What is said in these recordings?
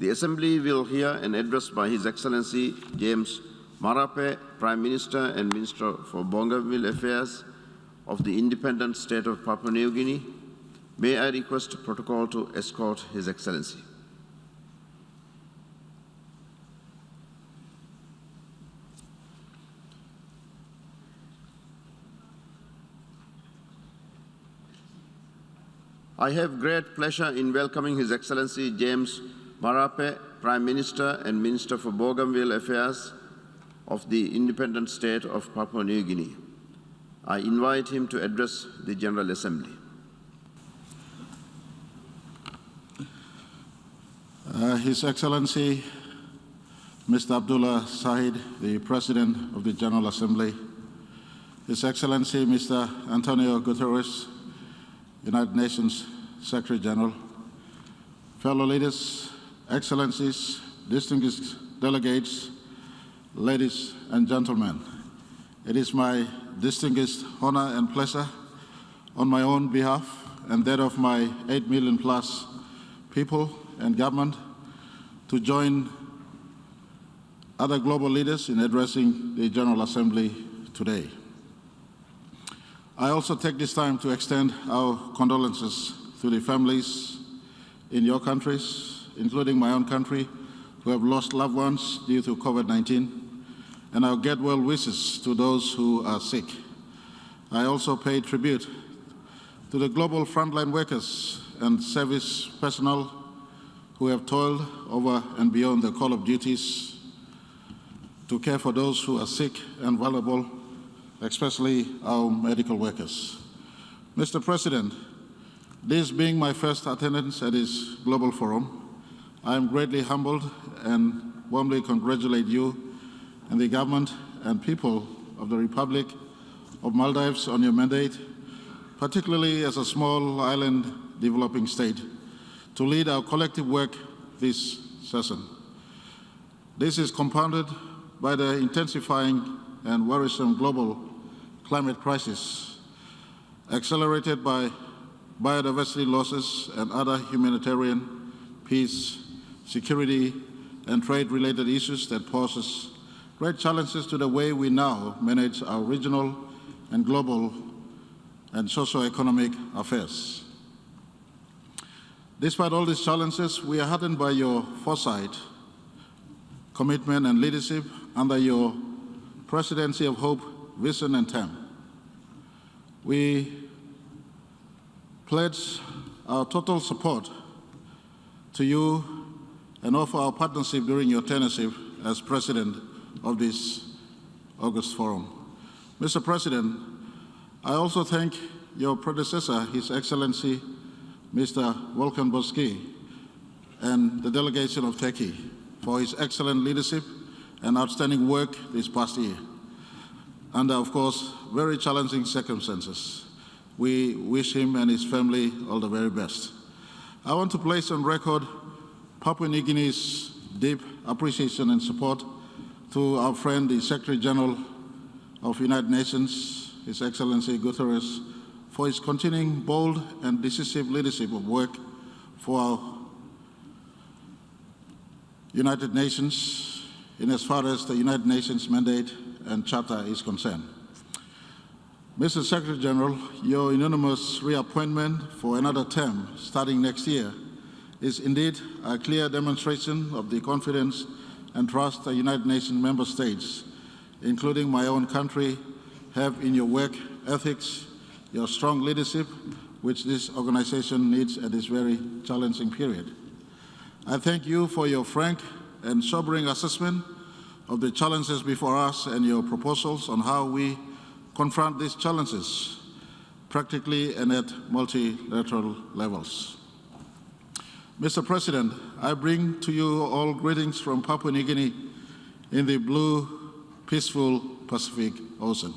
The Assembly will hear an address by His Excellency James Marape, Prime Minister and Minister for Bougainville Affairs of the independent state of Papua New Guinea. May I request protocol to escort His Excellency. I have great pleasure in welcoming His Excellency James Marape, Prime Minister and Minister for Bougainville Affairs of the independent state of Papua New Guinea. I invite him to address the General Assembly. His Excellency Mr. Abdullah Sahid, the President of the General Assembly, His Excellency Mr. Antonio Guterres, United Nations Secretary General, fellow leaders, excellencies, distinguished delegates, ladies and gentlemen, it is my distinguished honor and pleasure on my own behalf and that of my 8 million plus people and government to join other global leaders in addressing the General Assembly today. I also take this time to extend our condolences to the families in your countries, including my own country, who have lost loved ones due to COVID-19, and our get well wishes to those who are sick. I also pay tribute to the global frontline workers and service personnel who have toiled over and beyond the call of duties to care for those who are sick and vulnerable, especially our medical workers. Mr. President, this being my first attendance at this global forum, I am greatly humbled and warmly congratulate you and the government and people of the Republic of Maldives on your mandate, particularly as a small island developing state, to lead our collective work this session. This is compounded by the intensifying and worrisome global climate crisis, accelerated by biodiversity losses and other humanitarian, peace, security, and trade-related issues that poses great challenges to the way we now manage our regional and global and socio-economic affairs. Despite all these challenges, we are heartened by your foresight, commitment, and leadership under your Presidency of Hope, Vision, and TAM. We pledge our total support to you and offer our partnership during your tenureship as President of this August Forum. Mr. President, I also thank your predecessor, His Excellency Mr. Volkan Bozkır, and the delegation of Turkey for his excellent leadership and outstanding work this past year, under, of course, very challenging circumstances. We wish him and his family all the very best. I want to place on record Papua New Guinea's deep appreciation and support to our friend, the Secretary General of United Nations, His Excellency Guterres, for his continuing bold and decisive leadership of work for our United Nations in as far as the United Nations mandate and charter is concerned. Mr. Secretary General, your unanimous reappointment for another term starting next year is indeed a clear demonstration of the confidence and trust the United Nations member states, including my own country, have in your work ethics, your strong leadership, which this organization needs at this very challenging period. I thank you for your frank and sobering assessment of the challenges before us and your proposals on how we confront these challenges practically and at multilateral levels. Mr. President, I bring to you all greetings from Papua New Guinea in the blue, peaceful Pacific Ocean.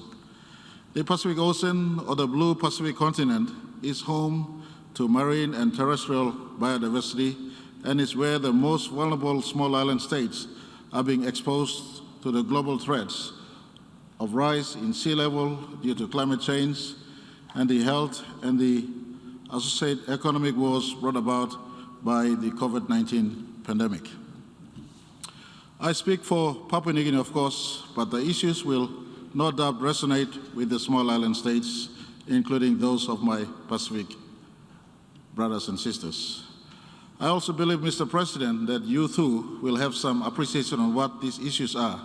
The Pacific Ocean, or the blue Pacific continent, is home to marine and terrestrial biodiversity and is where the most vulnerable small island states are being exposed to the global threats of rise in sea level due to climate change and the health and the associated economic woes brought about by the COVID-19 pandemic. I speak for Papua New Guinea, of course, but the issues will no doubt resonate with the small island states, including those of my Pacific brothers and sisters. I also believe, Mr. President, that you too will have some appreciation on what these issues are,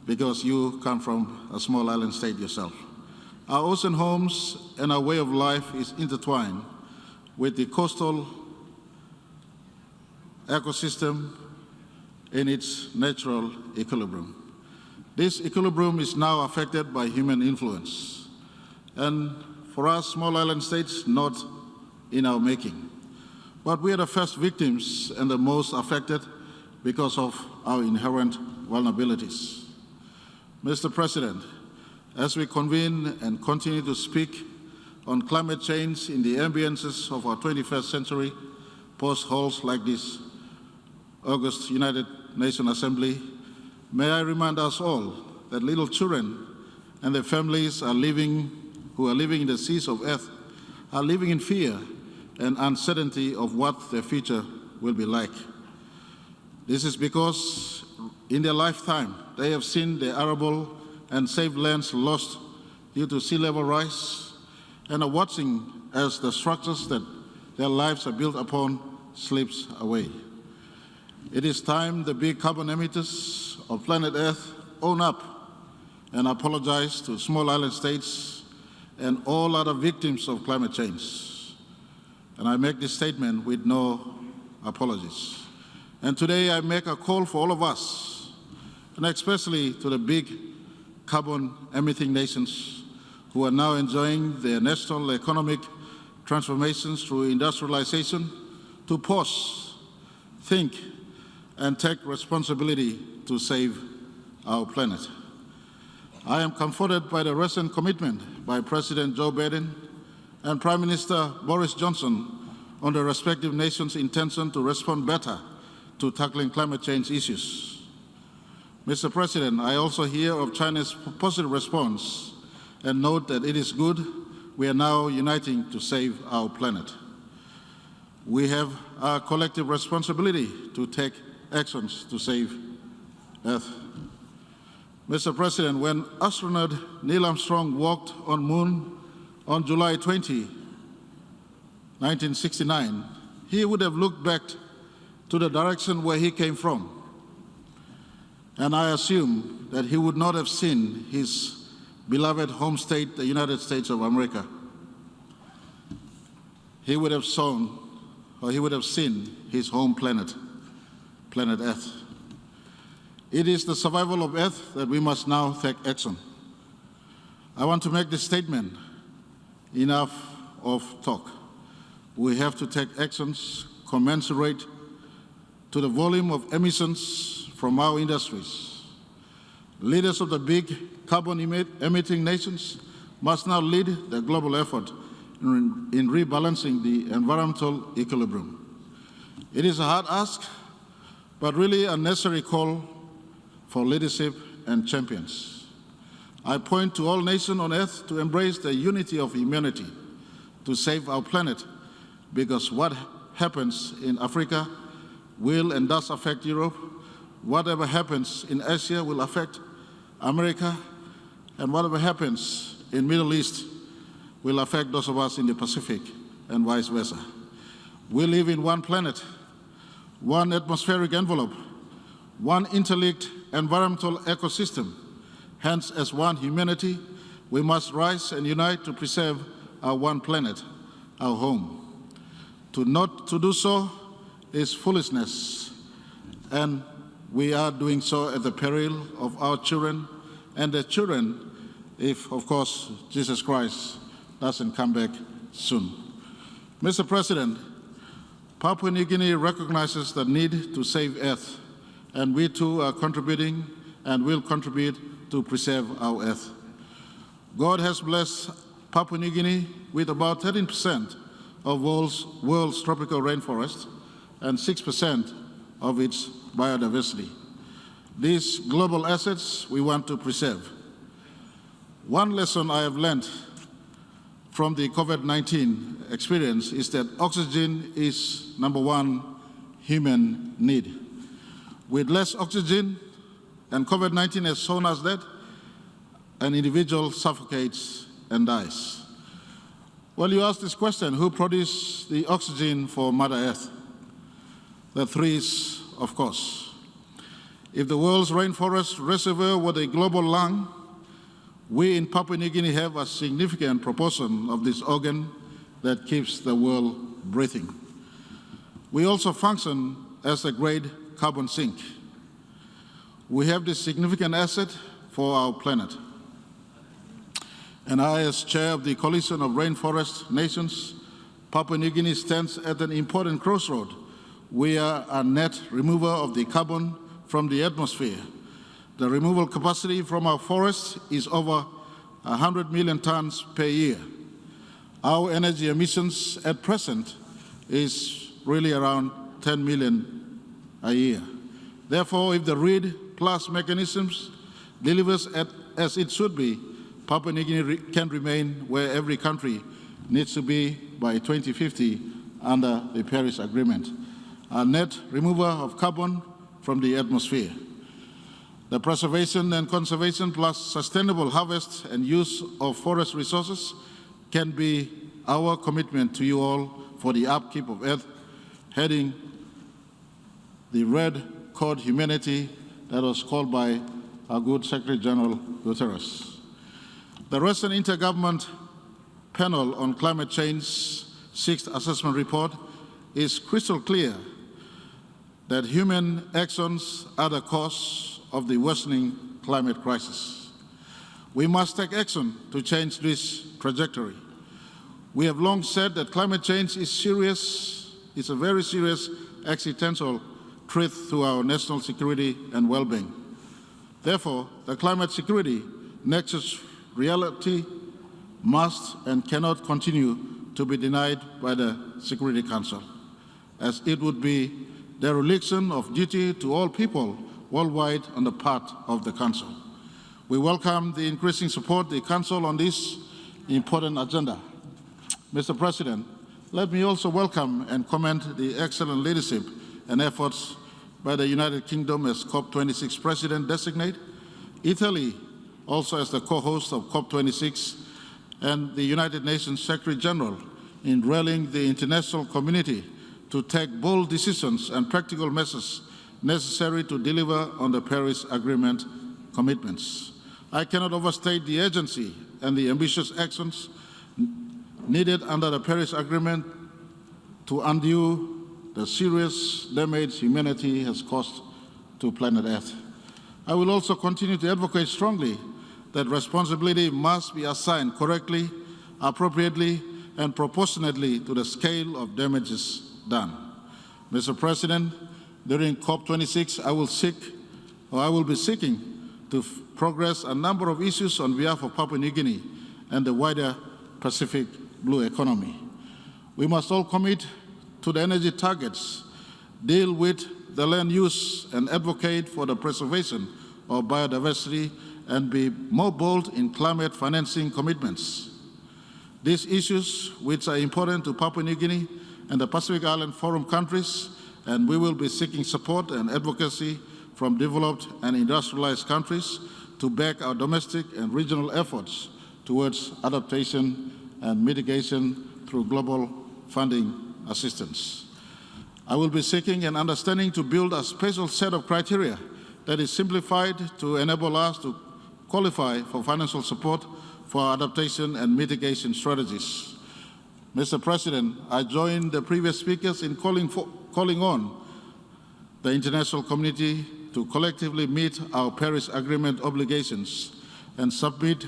because you come from a small island state yourself. Our ocean homes and our way of life is intertwined with the coastal ecosystem in its natural equilibrium. This equilibrium is now affected by human influence, and for us small island states, not in our making. But we are the first victims and the most affected because of our inherent vulnerabilities. Mr. President, as we convene and continue to speak on climate change in the ambiences of our 21st century, post-halls like this August United Nations Assembly, may I remind us all that little children and their families who are living in the seas of earth are living in fear and uncertainty of what their future will be like. This is because in their lifetime they have seen their arable and safe lands lost due to sea level rise and are watching as the structures that their lives are built upon slips away. It is time the big carbon emitters of planet Earth own up and apologize to small island states and all other victims of climate change. And I make this statement with no apologies. And today I make a call for all of us, and especially to the big carbon emitting nations who are now enjoying their national economic transformations through industrialization, to pause, think, and take responsibility to save our planet. I am comforted by the recent commitment by President Joe Biden and Prime Minister Boris Johnson on the respective nations' intention to respond better to tackling climate change issues. Mr. President, I also hear of China's positive response and note that it is good we are now uniting to save our planet. We have a collective responsibility to take actions to save Earth. Mr. President, when astronaut Neil Armstrong walked on Moon on July 20, 1969, he would have looked back to the direction where he came from. And I assume that he would not have seen his beloved home state, the United States of America. He would have seen his home planet, planet Earth. It is the survival of Earth that we must now take action. I want to make this statement. Enough of talk. We have to take actions commensurate to the volume of emissions from our industries. Leaders of the big carbon emitting nations must now lead the global effort in rebalancing the environmental equilibrium. It is a hard ask, but really a necessary call for leadership and champions. I point to all nations on earth to embrace the unity of humanity to save our planet, because what happens in Africa will and does affect Europe. Whatever happens in Asia will affect America, and whatever happens in Middle East will affect those of us in the Pacific, and vice versa. We live in one planet, one atmospheric envelope, one interlinked environmental ecosystem. Hence, as one humanity, we must rise and unite to preserve our one planet, our home. Not to do so is foolishness, and we are doing so at the peril of our children and their children if, of course, Jesus Christ doesn't come back soon. Mr. President, Papua New Guinea recognizes the need to save Earth, and we too are contributing and will contribute to preserve our Earth. God has blessed Papua New Guinea with about 13% of world's tropical rainforest and 6% of its biodiversity. These global assets we want to preserve. One lesson I have learned from the COVID-19 experience is that oxygen is, number one, human need. With less oxygen, and COVID-19 has shown us that, an individual suffocates and dies. Well, you ask this question, who produced the oxygen for Mother Earth? The trees, of course. If the world's rainforest reservoir were a global lung, we in Papua New Guinea have a significant proportion of this organ that keeps the world breathing. We also function as a great carbon sink. We have this significant asset for our planet. And I, as chair of the Coalition of Rainforest Nations, Papua New Guinea stands at an important crossroad. We are a net remover of the carbon from the atmosphere. The removal capacity from our forests is over 100 million tons per year. Our energy emissions at present is really around 10 million a year. Therefore, if the READ Plus mechanisms delivers as it should be, Papua New Guinea can remain where every country needs to be by 2050 under the Paris Agreement, a net remover of carbon from the atmosphere. The preservation and conservation plus sustainable harvest and use of forest resources can be our commitment to you all for the upkeep of Earth, heading the red code humanity that was called by our good Secretary General Guterres. The recent Intergovernment Panel on Climate Change Sixth Assessment Report is crystal clear that human actions are the cause of the worsening climate crisis. We must take action to change this trajectory. We have long said that climate change is serious, it's a very serious existential threat to our national security and well-being. Therefore, the climate security nexus reality must and cannot continue to be denied by the Security Council, as it would be dereliction of duty to all people worldwide on the part of the Council. We welcome the increasing support of the Council on this important agenda. Mr. President, let me also welcome and commend the excellent leadership and efforts by the United Kingdom as COP26 President-designate, Italy also as the co-host of COP26, and the United Nations Secretary General in rallying the international community to take bold decisions and practical measures necessary to deliver on the Paris Agreement commitments. I cannot overstate the urgency and the ambitious actions needed under the Paris Agreement to undo the serious damage humanity has caused to planet Earth. I will also continue to advocate strongly that responsibility must be assigned correctly, appropriately, and proportionately to the scale of damages done. Mr. President, during COP26, I will be seeking to progress a number of issues on behalf of Papua New Guinea and the wider Pacific Blue economy. We must all commit to the energy targets, deal with the land use, and advocate for the preservation of biodiversity and be more bold in climate financing commitments. These issues, which are important to Papua New Guinea and the Pacific Island Forum countries, and we will be seeking support and advocacy from developed and industrialized countries to back our domestic and regional efforts towards adaptation and mitigation through global funding assistance. I will be seeking and understanding to build a special set of criteria that is simplified to enable us to qualify for financial support for adaptation and mitigation strategies. Mr. President, I join the previous speakers in calling on the international community to collectively meet our Paris Agreement obligations and submit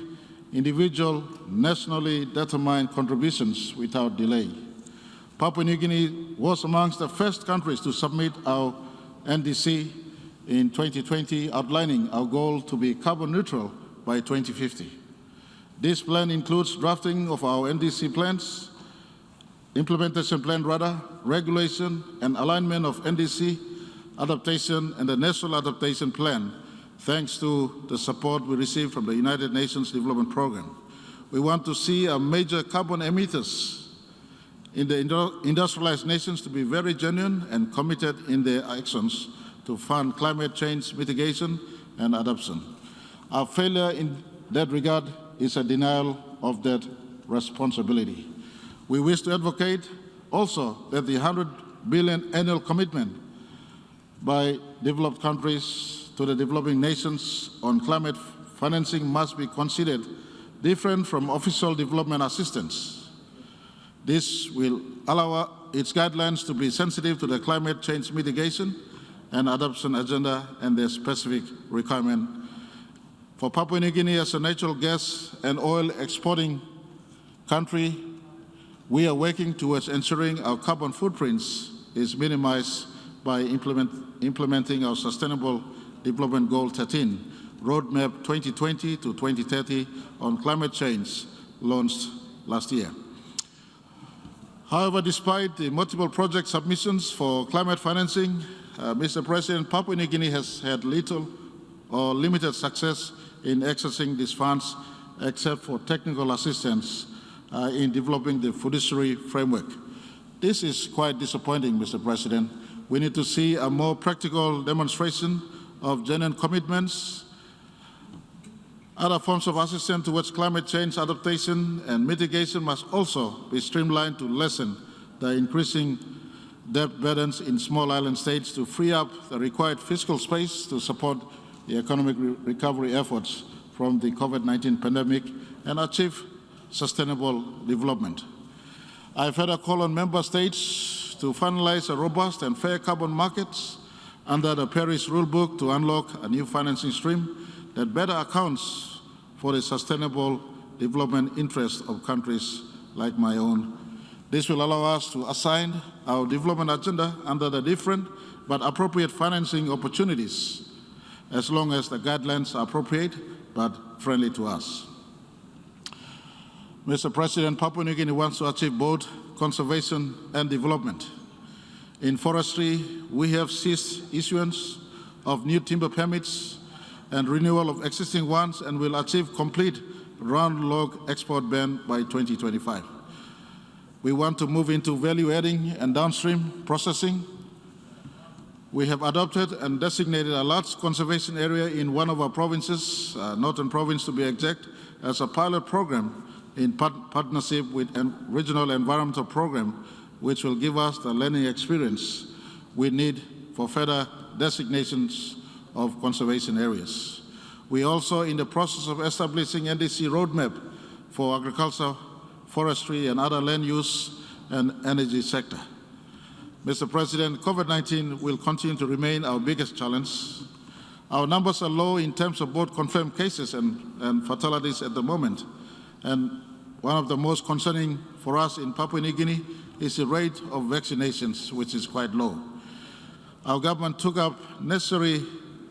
individual, nationally determined contributions without delay. Papua New Guinea was amongst the first countries to submit our NDC in 2020, outlining our goal to be carbon neutral by 2050. This plan includes drafting of our NDC plans, implementation plan regulation and alignment of NDC adaptation and the National Adaptation Plan, thanks to the support we received from the United Nations Development Programme. We want to see our major carbon emitters in the industrialized nations to be very genuine and committed in their actions to fund climate change mitigation and adaptation. Our failure in that regard is a denial of that responsibility. We wish to advocate also that the 100 billion annual commitment by developed countries to the developing nations on climate financing must be considered different from official development assistance. This will allow its guidelines to be sensitive to the climate change mitigation and adoption agenda and their specific requirement. For Papua New Guinea as a natural gas and oil exporting country, we are working towards ensuring our carbon footprints is minimized by implementing our Sustainable Development Goal 13, Roadmap 2020 to 2030 on climate change, launched last year. However, despite the multiple project submissions for climate financing, Mr. President, Papua New Guinea has had little or limited success in accessing these funds, except for technical assistance in developing the fiduciary framework. This is quite disappointing, Mr. President. We need to see a more practical demonstration of genuine commitments. Other forms of assistance towards climate change adaptation and mitigation must also be streamlined to lessen the increasing debt burdens in small island states to free up the required fiscal space to support the economic recovery efforts from the COVID-19 pandemic and achieve sustainable development. I've had a call on member states to finalize a robust and fair carbon markets under the Paris rulebook to unlock a new financing stream that better accounts for the sustainable development interests of countries like my own. This will allow us to assign our development agenda under the different but appropriate financing opportunities, as long as the guidelines are appropriate but friendly to us. Mr. President, Papua New Guinea wants to achieve both conservation and development. In forestry, we have ceased issuance of new timber permits and renewal of existing ones, and will achieve complete round log export ban by 2025. We want to move into value adding and downstream processing. We have adopted and designated a large conservation area in one of our provinces, Northern Province to be exact, as a pilot program in partnership with a regional environmental program, which will give us the learning experience we need for further designations of conservation areas. We are also in the process of establishing NDC roadmap for agriculture, forestry, and other land use and energy sector. Mr. President, COVID-19 will continue to remain our biggest challenge. Our numbers are low in terms of both confirmed cases and fatalities at the moment. And one of the most concerning for us in Papua New Guinea is the rate of vaccinations, which is quite low. Our government took up necessary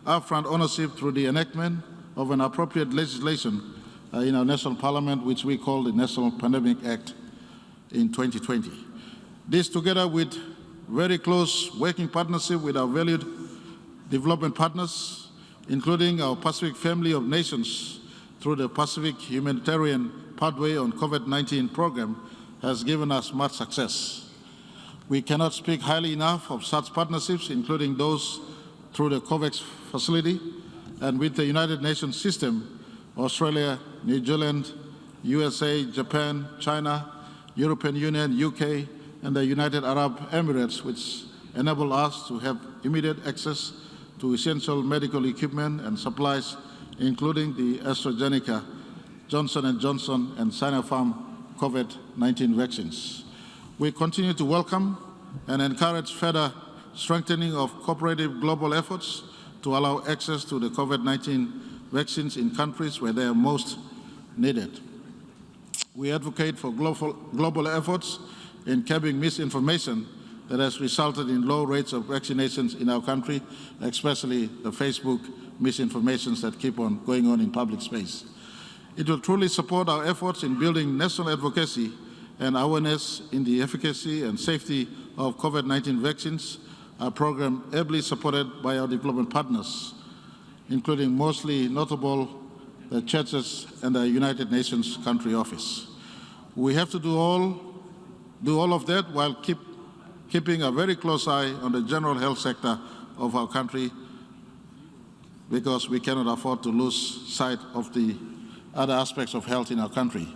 upfront ownership through the enactment of an appropriate legislation in our national parliament, which we call the National Pandemic Act in 2020. This, together with very close working partnership with our valued development partners, including our Pacific family of nations through the Pacific Humanitarian Pathway on COVID-19 program, has given us much success. We cannot speak highly enough of such partnerships, including those through the COVAX facility and with the United Nations system, Australia, New Zealand, USA, Japan, China, European Union, UK, and the United Arab Emirates, which enable us to have immediate access to essential medical equipment and supplies, including the AstraZeneca, Johnson & Johnson, and Sinopharm COVID-19 vaccines. We continue to welcome and encourage further strengthening of cooperative global efforts to allow access to the COVID-19 vaccines in countries where they are most needed. We advocate for global efforts in curbing misinformation that has resulted in low rates of vaccinations in our country, especially the Facebook misinformations that keep on going on in public space. It will truly support our efforts in building national advocacy and awareness in the efficacy and safety of COVID-19 vaccines, a program ably supported by our development partners, including mostly notable the churches and the United Nations Country Office. We have to do all do all of that while keeping a very close eye on the general health sector of our country, because we cannot afford to lose sight of the other aspects of health in our country.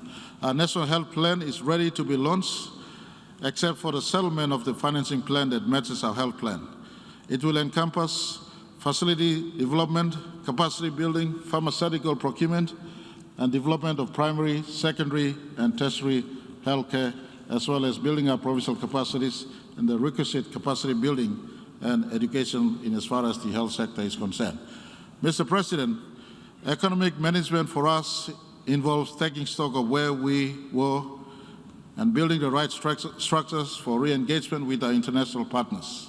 Our National Health Plan is ready to be launched, except for the settlement of the financing plan that matches our health plan. It will encompass facility development, capacity building, pharmaceutical procurement, and development of primary, secondary, and tertiary healthcare, as well as building our provincial capacities and the requisite capacity building and education in as far as the health sector is concerned. Mr. President, economic management for us involves taking stock of where we were and building the right structures for re-engagement with our international partners,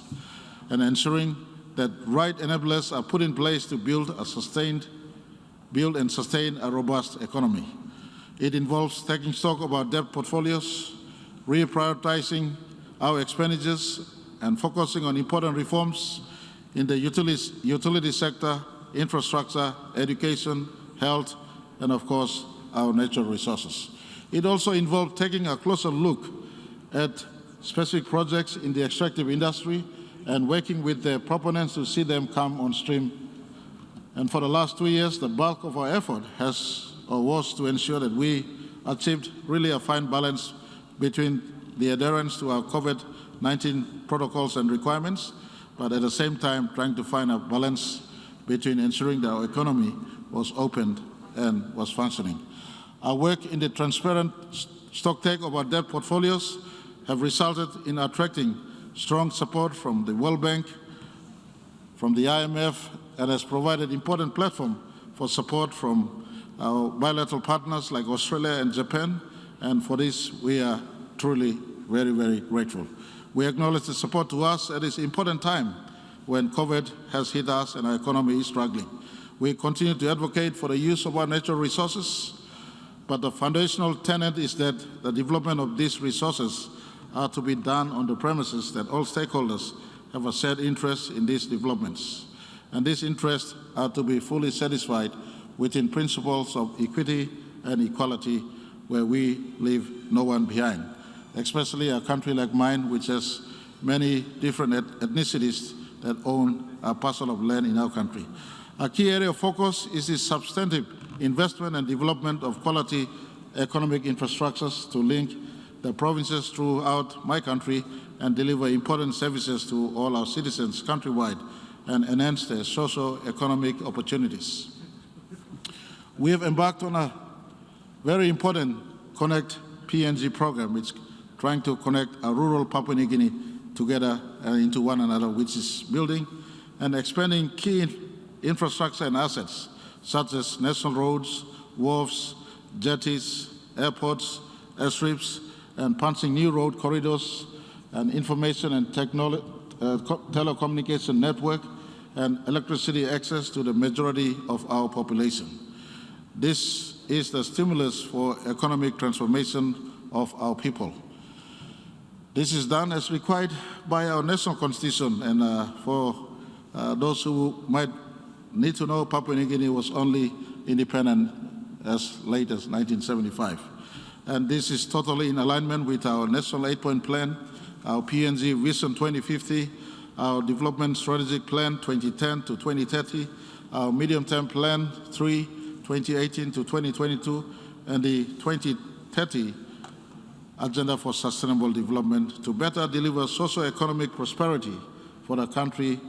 and ensuring that right enablers are put in place to build and sustain a robust economy. It involves taking stock of our debt portfolios, reprioritizing our expenditures, and focusing on important reforms in the utility sector, infrastructure, education, health, and of course, our natural resources. It also involved taking a closer look at specific projects in the extractive industry and working with their proponents to see them come on stream. And for the last 2 years, the bulk of our effort was to ensure that we achieved really a fine balance between the adherence to our COVID-19 protocols and requirements, but at the same time trying to find a balance between ensuring that our economy was opened and was functioning. Our work in the transparent stocktake of our debt portfolios have resulted in attracting strong support from the World Bank, from the IMF, and has provided important platform for support from our bilateral partners like Australia and Japan, and for this we are truly very, very grateful. We acknowledge the support to us at this important time when COVID has hit us and our economy is struggling. We continue to advocate for the use of our natural resources, but the foundational tenet is that the development of these resources are to be done on the premises that all stakeholders have a shared interest in these developments. And these interests are to be fully satisfied within principles of equity and equality, where we leave no one behind, especially a country like mine, which has many different ethnicities that own a parcel of land in our country. A key area of focus is the substantive investment and development of quality economic infrastructures to link the provinces throughout my country and deliver important services to all our citizens countrywide and enhance their socio-economic opportunities. We have embarked on a very important Connect PNG program, which is trying to connect a rural Papua New Guinea together into one another, which is building and expanding key infrastructure and assets, such as national roads, wharves, jetties, airports, airstrips, and punching new road corridors, and information and telecommunication network, and electricity access to the majority of our population. This is the stimulus for economic transformation of our people. This is done as required by our national constitution, and for those who might need to know, Papua New Guinea was only independent as late as 1975. And this is totally in alignment with our National 8-Point Plan, our PNG Vision 2050, our Development Strategic Plan 2010 to 2030, our Medium-Term Plan 3, 2018 to 2022, and the 2030 Agenda for Sustainable Development to better deliver socio-economic prosperity for the country.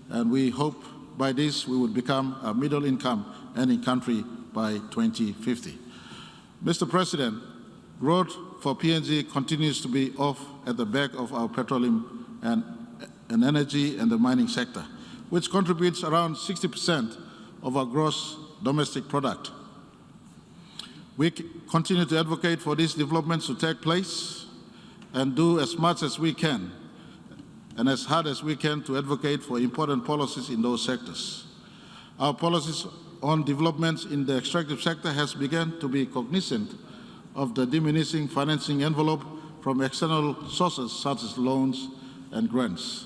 And we hope by this we would become a middle-income earning country by 2050. Mr. President, growth for PNG continues to be off at the back of our petroleum and energy and the mining sector, which contributes around 60% of our gross domestic product. We continue to advocate for these developments to take place and do as much as we can and as hard as we can to advocate for important policies in those sectors. Our policies on developments in the extractive sector has begun to be cognizant of the diminishing financing envelope from external sources such as loans and grants.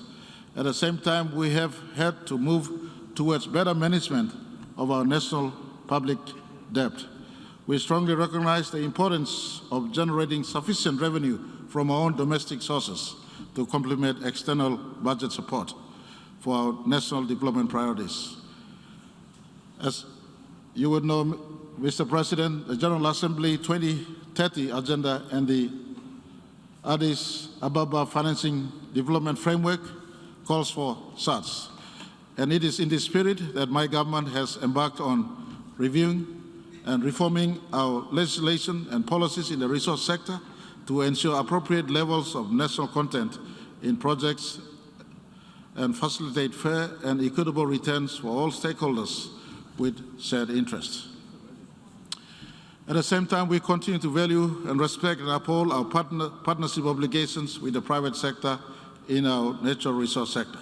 At the same time, we have had to move towards better management of our national public debt. We strongly recognize the importance of generating sufficient revenue from our own domestic sources to complement external budget support for our national development priorities. As you would know, Mr. President, the General Assembly 2030 agenda and the Addis Ababa Financing Development Framework calls for such. And it is in this spirit that my government has embarked on reviewing and reforming our legislation and policies in the resource sector to ensure appropriate levels of national content in projects and facilitate fair and equitable returns for all stakeholders with shared interests. At the same time, we continue to value and respect and uphold our partnership obligations with the private sector in our natural resource sector.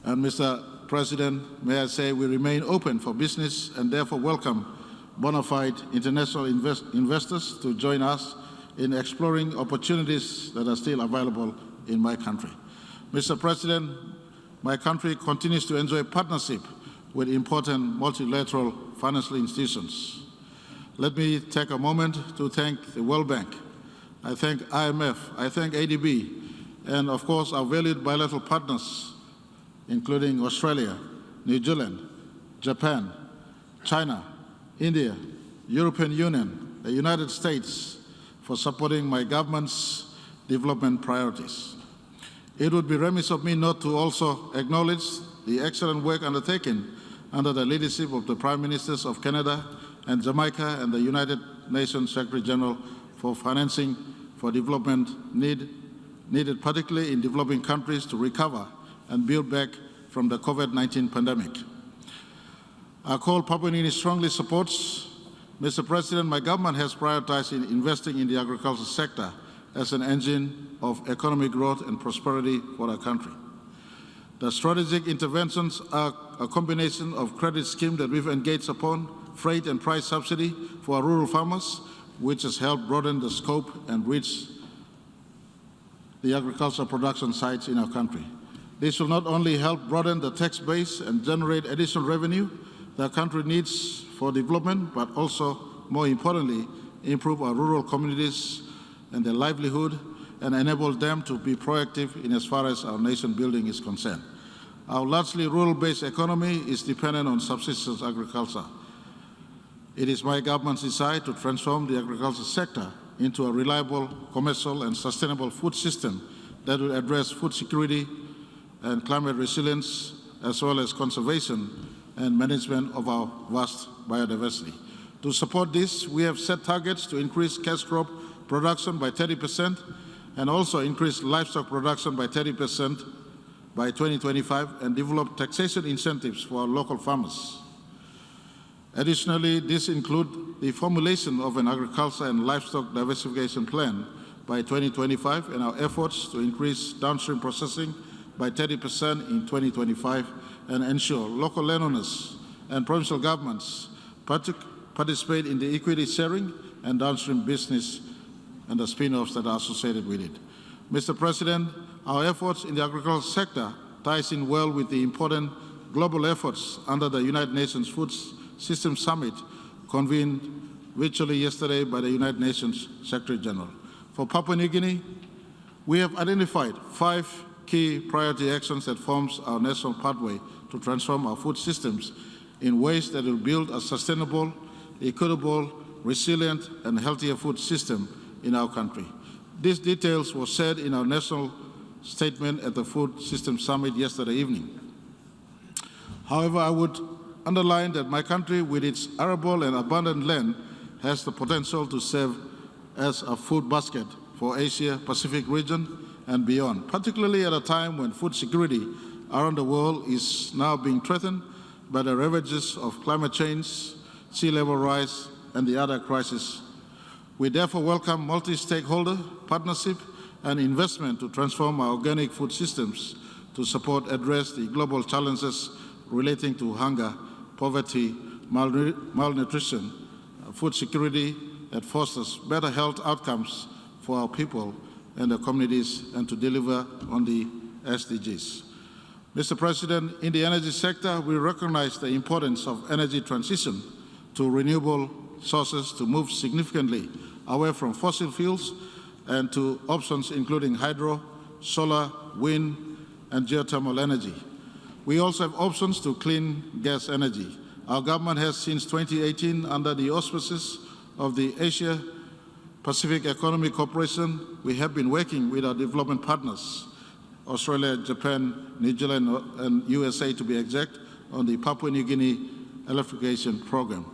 And Mr. President, may I say we remain open for business and therefore welcome bona fide international investors to join us in exploring opportunities that are still available in my country. Mr. President, my country continues to enjoy partnership with important multilateral financial institutions. Let me take a moment to thank the World Bank. I thank IMF, I thank ADB, and of course our valued bilateral partners, including Australia, New Zealand, Japan, China, India, European Union, the United States, for supporting my government's development priorities. It would be remiss of me not to also acknowledge the excellent work undertaken under the leadership of the Prime Ministers of Canada and Jamaica and the United Nations Secretary General for financing for development needed particularly in developing countries to recover and build back from the COVID-19 pandemic. Our call Papua New Guinea strongly supports. Mr. President, my government has prioritized in investing in the agricultural sector as an engine of economic growth and prosperity for our country. The strategic interventions are a combination of credit scheme that we've engaged upon, freight and price subsidy for our rural farmers, which has helped broaden the scope and reach the agricultural production sites in our country. This will not only help broaden the tax base and generate additional revenue the country needs for development, but also, more importantly, improve our rural communities and their livelihood and enable them to be proactive in as far as our nation building is concerned. Our largely rural-based economy is dependent on subsistence agriculture. It is my government's desire to transform the agricultural sector into a reliable, commercial and sustainable food system that will address food security and climate resilience, as well as conservation and management of our vast biodiversity. To support this, we have set targets to increase cash crop production by 30% and also increase livestock production by 30% by 2025 and develop taxation incentives for our local farmers. Additionally, this includes the formulation of an agriculture and livestock diversification plan by 2025 and our efforts to increase downstream processing by 30% in 2025 and ensure local landowners and provincial governments participate in the equity sharing and downstream business and the spin-offs that are associated with it. Mr. President, our efforts in the agricultural sector ties in well with the important global efforts under the United Nations Food System Summit convened virtually yesterday by the United Nations Secretary General. For Papua New Guinea, we have identified 5 key priority actions that forms our national pathway to transform our food systems in ways that will build a sustainable, equitable, resilient and healthier food system in our country. These details were shared in our national statement at the Food System Summit yesterday evening. However, I would underline that my country, with its arable and abundant land, has the potential to serve as a food basket for Asia-Pacific region and beyond, particularly at a time when food security around the world is now being threatened by the ravages of climate change, sea level rise, and the other crises. We therefore welcome multi-stakeholder partnership and investment to transform our organic food systems to address the global challenges relating to hunger, poverty, malnutrition, food security that fosters better health outcomes for our people and the communities and to deliver on the SDGs. Mr. President, in the energy sector, we recognize the importance of energy transition to renewable sources to move significantly away from fossil fuels and to options including hydro, solar, wind, and geothermal energy. We also have options to clean gas energy. Our government has, since 2018, under the auspices of the Asia-Pacific Economic Cooperation, we have been working with our development partners, Australia, Japan, New Zealand, and USA to be exact, on the Papua New Guinea electrification program.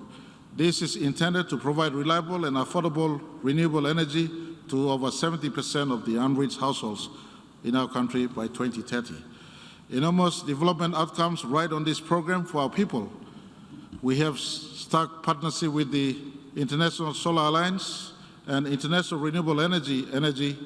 This is intended to provide reliable and affordable renewable energy to over 70% of the unreached households in our country by 2030. Enormous development outcomes ride on this program for our people. We have struck partnership with the International Solar Alliance and International Renewable Energy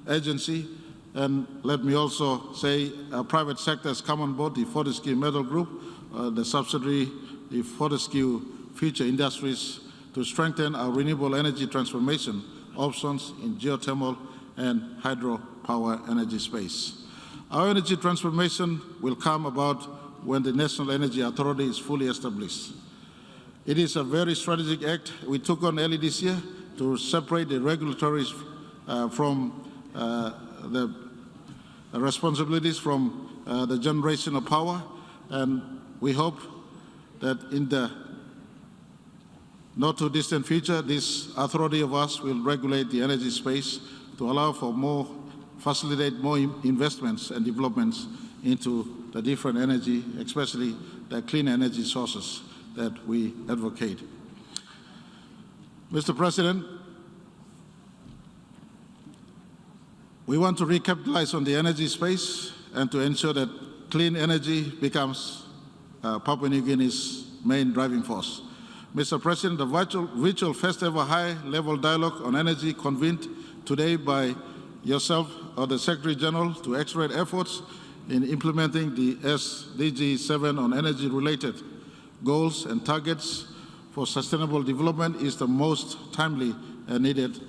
Agency, and let me also say our private sector has come on board, the Fortescue Metal Group, the subsidiary, the Fortescue Future Industries, to strengthen our renewable energy transformation options in geothermal and hydropower energy space. Our energy transformation will come about when the National Energy Authority is fully established. It is a very strategic act we took on early this year to separate the regulatories from the responsibilities from the generation of power, and we hope that in the not too distant future, this authority of ours will regulate the energy space to allow for facilitate more investments and developments into the different energy, especially the clean energy sources that we advocate. Mr. President, we want to recapitalize on the energy space and to ensure that clean energy becomes Papua New Guinea's main driving force. Mr. President, the virtual first ever high-level dialogue on energy convened today by yourself or the Secretary General to accelerate efforts in implementing the SDG 7 on energy-related goals and targets for sustainable development is the most timely and needed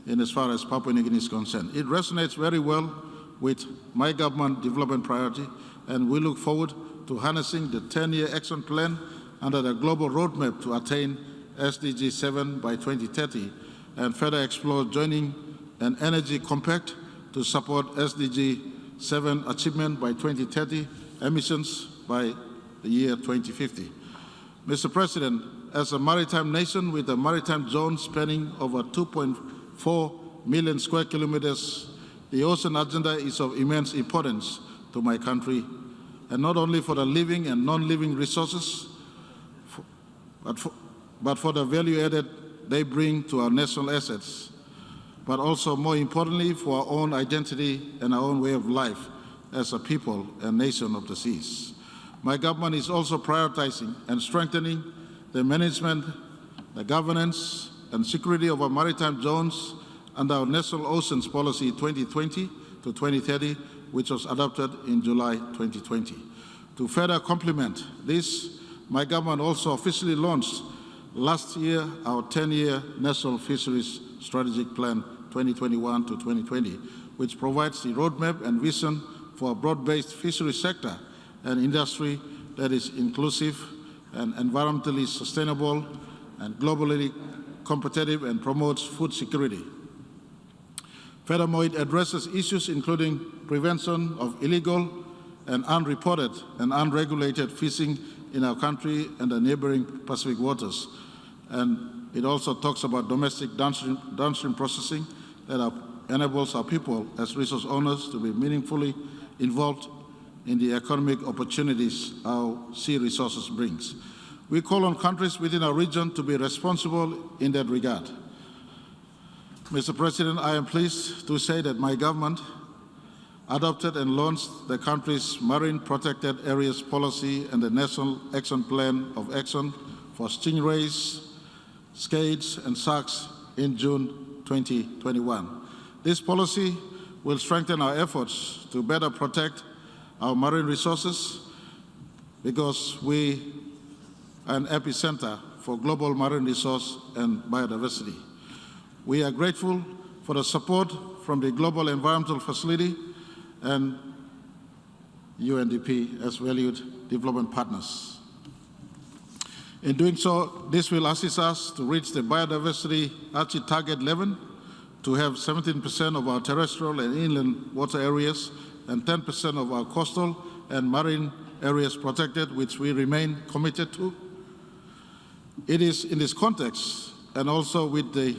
in as far as Papua New Guinea is concerned. It resonates very well with my government development priority, and we look forward to harnessing the 10-year action plan under the global roadmap to attain SDG 7 by 2030 and further explore joining an energy compact to support SDG 7 achievement by 2030, emissions by the year 2050. Mr. President, as a maritime nation with a maritime zone spanning over 2.4 million square kilometers, the ocean agenda is of immense importance to my country, and not only for the living and non-living resources, but for the value added they bring to our national assets, but also, more importantly, for our own identity and our own way of life as a people and nation of the seas. My government is also prioritizing and strengthening the management, the governance, and security of our maritime zones under our National Oceans Policy 2020 to 2030, which was adopted in July 2020. To further complement this, my government also officially launched last year our 10-year National Fisheries Strategic Plan 2021 to 2020, which provides the roadmap and vision for a broad-based fisheries sector and industry that is inclusive and environmentally sustainable and globally competitive and promotes food security. Furthermore, it addresses issues including prevention of illegal and unreported and unregulated fishing in our country and the neighboring Pacific waters. And it also talks about domestic downstream processing that enables our people as resource owners to be meaningfully involved in the economic opportunities our sea resources brings. We call on countries within our region to be responsible in that regard. Mr. President, I am pleased to say that my government adopted and launched the country's Marine Protected Areas Policy and the National Action Plan of Action for stingrays, skates, and sharks in June 2021. This policy will strengthen our efforts to better protect our marine resources because we are an epicenter for global marine resource and biodiversity. We are grateful for the support from the Global Environmental Facility and UNDP as valued development partners. In doing so, this will assist us to reach the biodiversity target 11, to have 17% of our terrestrial and inland water areas and 10% of our coastal and marine areas protected, which we remain committed to. It is in this context, and also with the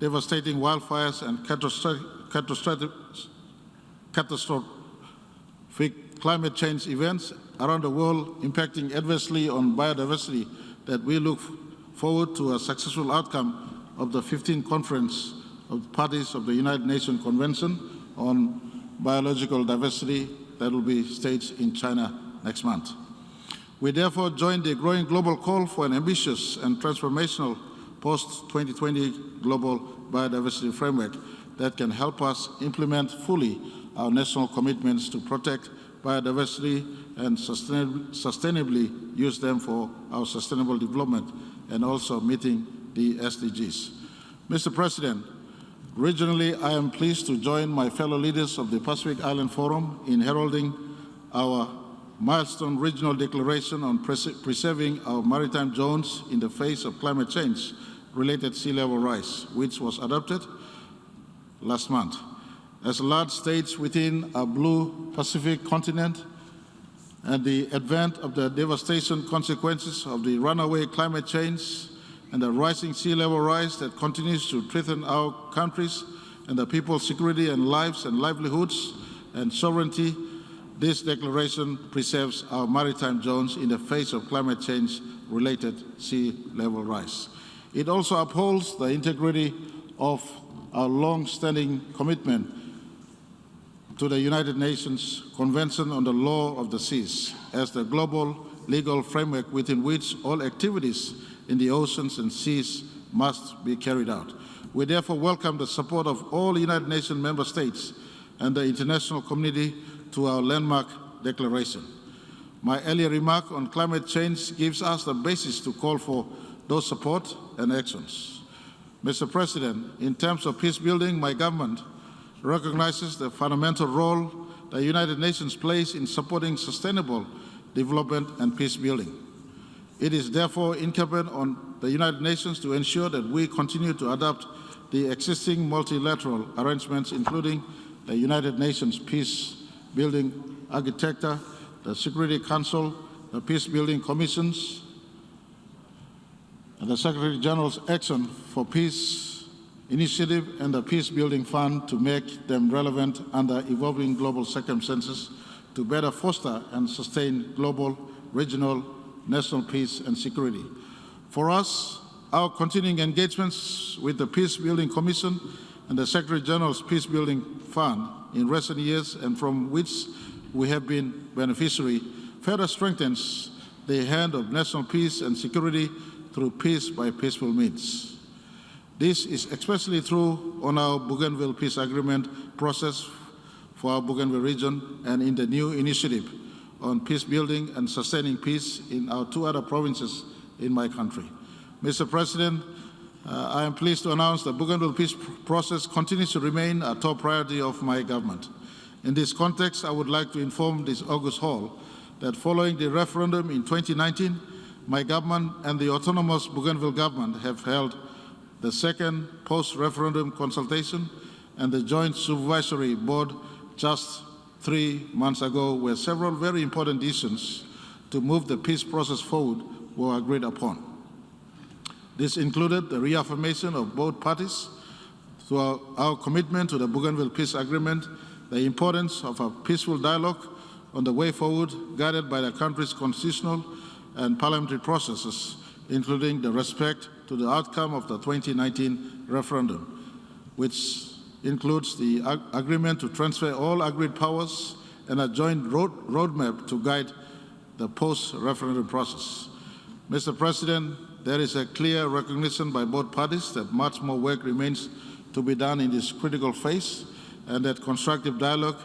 devastating wildfires and catastrophic climate change events around the world impacting adversely on biodiversity, that we look forward to a successful outcome of the 15th Conference of the Parties of the United Nations Convention on Biological Diversity that will be staged in China next month. We therefore join the growing global call for an ambitious and transformational post-2020 global biodiversity framework that can help us implement fully our national commitments to protect biodiversity and sustainably use them for our sustainable development and also meeting the SDGs. Mr. President, regionally, I am pleased to join my fellow leaders of the Pacific Island Forum in heralding our milestone regional declaration on preserving our maritime zones in the face of climate change-related sea level rise, which was adopted last month. As large states within our blue Pacific continent and the advent of the devastation consequences of the runaway climate change and the rising sea level rise that continues to threaten our countries and the people's security and lives and livelihoods and sovereignty, this declaration preserves our maritime zones in the face of climate change-related sea level rise. It also upholds the integrity of our long-standing commitment to the United Nations Convention on the Law of the Seas as the global legal framework within which all activities in the oceans and seas must be carried out. We therefore welcome the support of all United Nations member states and the international community to our landmark declaration. My earlier remark on climate change gives us the basis to call for those support and actions. Mr. President, in terms of peace building, my government recognizes the fundamental role the United Nations plays in supporting sustainable development and peace building. It is therefore incumbent on the United Nations to ensure that we continue to adopt the existing multilateral arrangements, including the United Nations Peace Building Architecture, the Security Council, the Peace Building Commissions, and the Secretary General's Action for Peace Initiative and the Peace Building Fund to make them relevant under evolving global circumstances to better foster and sustain global, regional, national peace and security. For us, our continuing engagements with the Peace Building Commission and the Secretary General's Peace Building Fund in recent years, and from which we have been beneficiary, further strengthens the hand of national peace and security through peace by peaceful means. This is especially true on our Bougainville Peace Agreement process for our Bougainville region and in the new initiative on peace building and sustaining peace in our two other provinces in my country. Mr. President, I am pleased to announce the Bougainville peace process continues to remain a top priority of my government. In this context, I would like to inform this August Hall that following the referendum in 2019, my government and the autonomous Bougainville government have held the second post-referendum consultation and the Joint Supervisory Board just 3 months ago, where several very important decisions to move the peace process forward were agreed upon. This included the reaffirmation of both parties to our commitment to the Bougainville Peace Agreement, the importance of a peaceful dialogue on the way forward, guided by the country's constitutional and parliamentary processes, including the respect to the outcome of the 2019 referendum, which includes the agreement to transfer all agreed powers and a joint roadmap to guide the post-referendum process. Mr. President, there is a clear recognition by both parties that much more work remains to be done in this critical phase, and that constructive dialogue,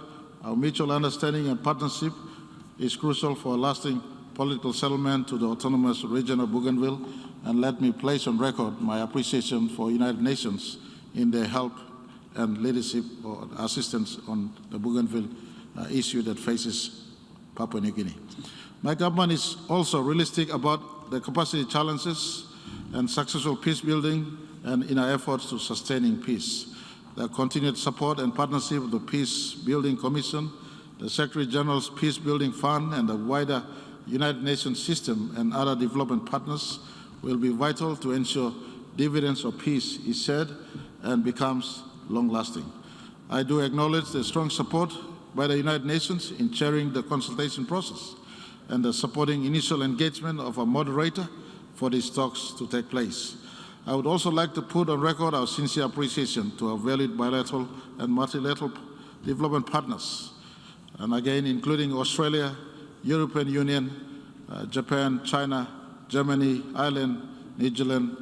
our mutual understanding and partnership is crucial for a lasting political settlement to the autonomous region of Bougainville. And let me place on record my appreciation for United Nations in their help and leadership or assistance on the Bougainville issue that faces Papua New Guinea. My government is also realistic about the capacity challenges and successful peace building and in our efforts to sustaining peace. The continued support and partnership of the Peace Building Commission, the Secretary General's Peace Building Fund, and the wider United Nations system and other development partners will be vital to ensure dividends of peace is shared and becomes long-lasting. I do acknowledge the strong support by the United Nations in chairing the consultation process and the supporting initial engagement of a moderator for these talks to take place. I would also like to put on record our sincere appreciation to our valued bilateral and multilateral development partners, and again including Australia, European Union, Japan, China, Germany, Ireland, New Zealand,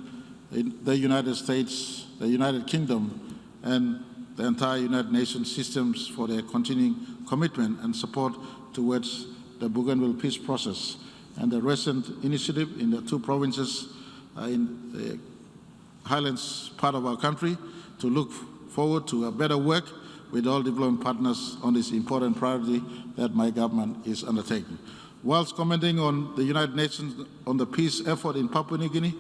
the United States, the United Kingdom, and the entire United Nations systems for their continuing commitment and support towards the Bougainville peace process and the recent initiative in the two provinces in the Highlands part of our country to look forward to a better work with all development partners on this important priority that my government is undertaking. Whilst commenting on the United Nations on the peace effort in Papua New Guinea,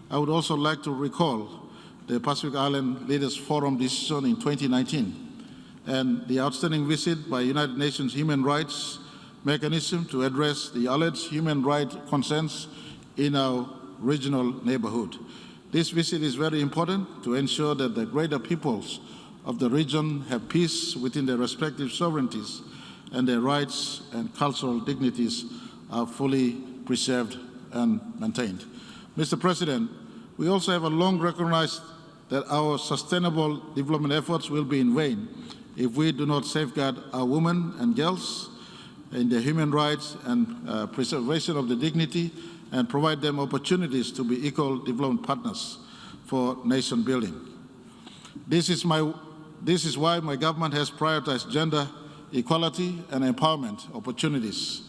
I would also like to recall the Pacific Island Leaders Forum decision in 2019 and the outstanding visit by United Nations Human Rights Mechanism to address the alleged human rights concerns in our regional neighborhood. This visit is very important to ensure that the greater peoples of the region have peace within their respective sovereignties and their rights and cultural dignities are fully preserved and maintained. Mr. President, we also have long recognized that our sustainable development efforts will be in vain if we do not safeguard our women and girls in their human rights and preservation of the dignity and provide them opportunities to be equal development partners for nation building. This is why my government has prioritized gender equality and empowerment opportunities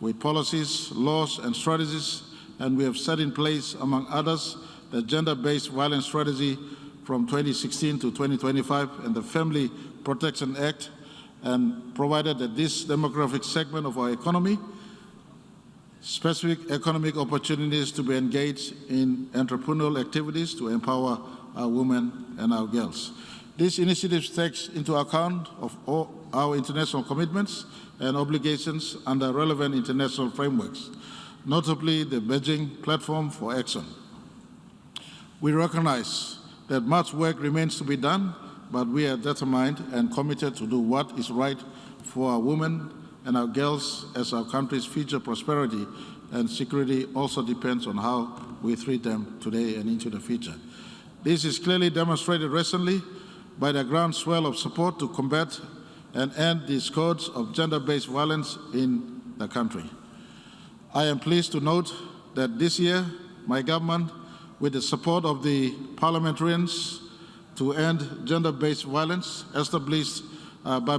with policies, laws, and strategies, and we have set in place, among others, the Gender-Based Violence Strategy from 2016 to 2025 and the Family Protection Act, and provided that this demographic segment of our economy specific economic opportunities to be engaged in entrepreneurial activities to empower our women and our girls. This initiative takes into account of all our international commitments and obligations under relevant international frameworks, notably the Beijing Platform for Action. We recognize that much work remains to be done, but we are determined and committed to do what is right for our women and our girls, as our country's future prosperity and security also depends on how we treat them today and into the future. This is clearly demonstrated recently by the groundswell of support to combat and end the scourge of gender-based violence in the country. I am pleased to note that this year, my government, with the support of the parliamentarians to end gender-based violence, established by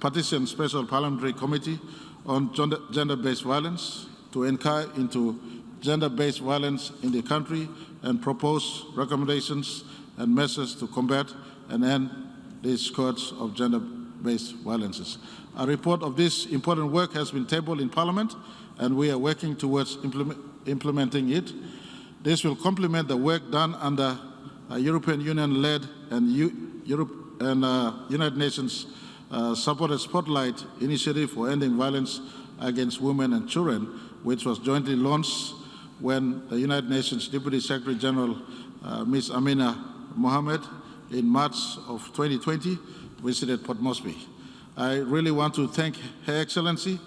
Partition Special Parliamentary Committee on Gender-Based Violence to inquire into gender-based violence in the country and propose recommendations and measures to combat and end the scourge of gender-based violences. A report of this important work has been tabled in Parliament, and we are working towards implementing it. This will complement the work done under a European Union-led and United Nations supported Spotlight initiative for ending violence against women and children, which was jointly launched when the United Nations Deputy Secretary General, Ms. Amina Mohammed, in March of 2020, visited Port Moresby. I really want to thank Her Excellency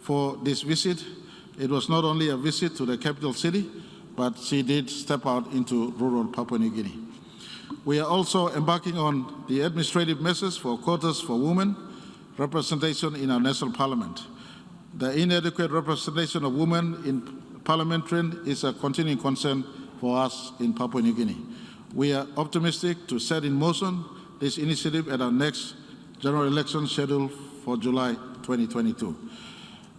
for this visit. It was not only a visit to the capital city, but she did step out into rural Papua New Guinea. We are also embarking on the administrative measures for quotas for women representation in our national parliament. The inadequate representation of women in parliamentarian is a continuing concern for us in Papua New Guinea. We are optimistic to set in motion this initiative at our next general election scheduled for July 2022.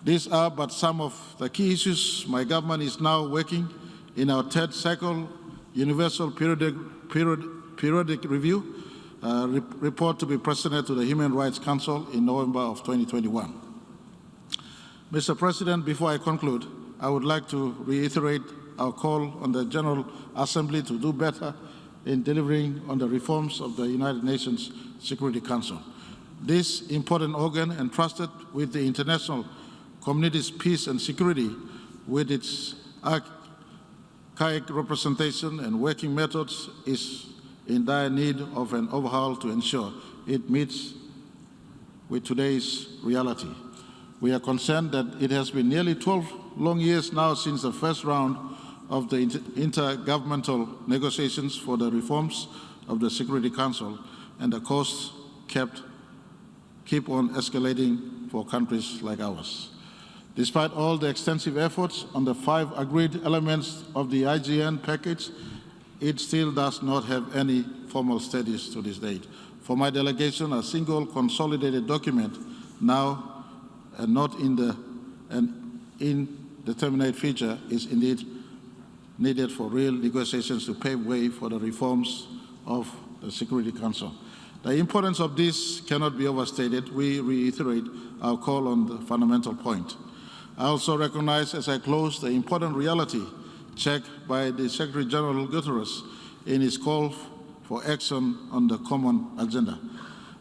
These are but some of the key issues my government is now working in our third cycle universal periodic review report to be presented to the Human Rights Council in November of 2021. Mr. President, before I conclude, I would like to reiterate our call on the General Assembly to do better in delivering on the reforms of the United Nations Security Council. This important organ, entrusted with the international community's peace and security, with its archaic representation and working methods, is in dire need of an overhaul to ensure it meets with today's reality. We are concerned that it has been nearly 12 long years now since the first round of the intergovernmental negotiations for the reforms of the Security Council, and the costs keep on escalating for countries like ours. Despite all the extensive efforts on the 5 agreed elements of the IGN package, it still does not have any formal status to this date. For my delegation, a single consolidated document now and not in the indeterminate feature is indeed needed for real negotiations to pave way for the reforms of the Security Council. The importance of this cannot be overstated. We reiterate our call on the fundamental point. I also recognize, as I close, the important reality checked by the Secretary General Guterres in his call for action on the common agenda.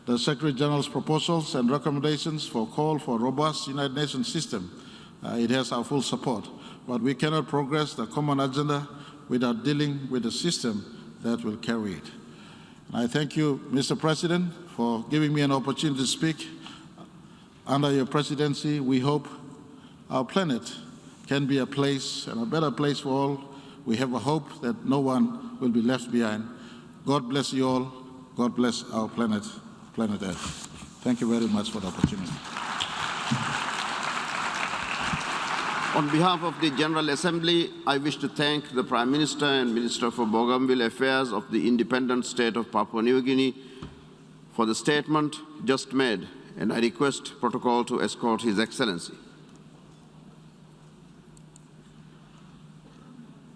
The Secretary General's proposals and recommendations for call for a robust United Nations system, it has our full support. But we cannot progress the common agenda without dealing with the system that will carry it. And I thank you, Mr. President, for giving me an opportunity to speak. Under your presidency, we hope our planet can be a place, and a better place for all. We have a hope that no one will be left behind. God bless you all. God bless our planet Earth. Thank you very much for the opportunity. On behalf of the General Assembly, I wish to thank the Prime Minister and Minister for Bougainville Affairs of the independent state of Papua New Guinea for the statement just made, and I request protocol to escort His Excellency.